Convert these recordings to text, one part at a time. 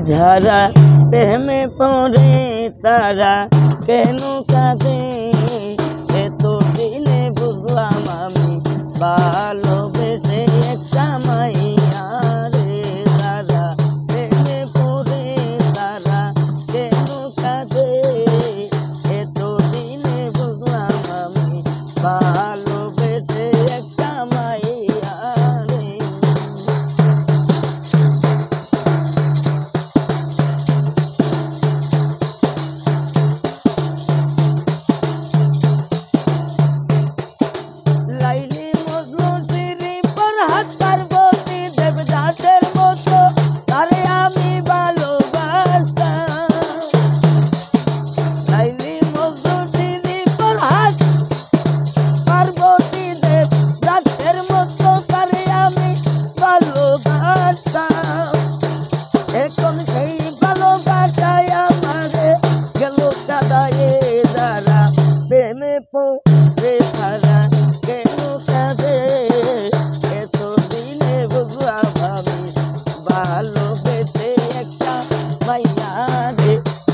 যারা প্রেমে পড়ে তারা কেন কাঁদে, এতদিনে বুঝলাম আমি ভালোবেসে একটা মাইয়া রে। যারা প্রেমে পড়ে তারা কেন কাঁদে, এতদিনে বুঝলাম আমি ভালোবেসে একটা মাইয়া রে।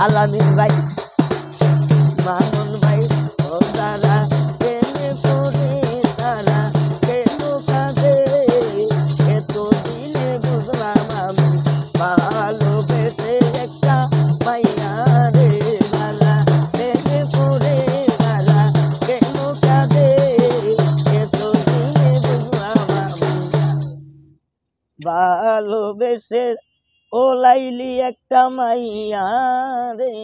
আলামিন ভাই, মামুন ভাই, ও তারা প্রেমে পড়ে তারা কেন কাঁদে, এতদিনে বুঝলাম আমি ভালোবেসে একটা মাইয়া রে। যারা প্রেমে পড়ে তারা কেন কাঁদে, এতদিনে বুঝলাম আমি ভালোবেসে ও লাইলি একটা মাইয়া রে।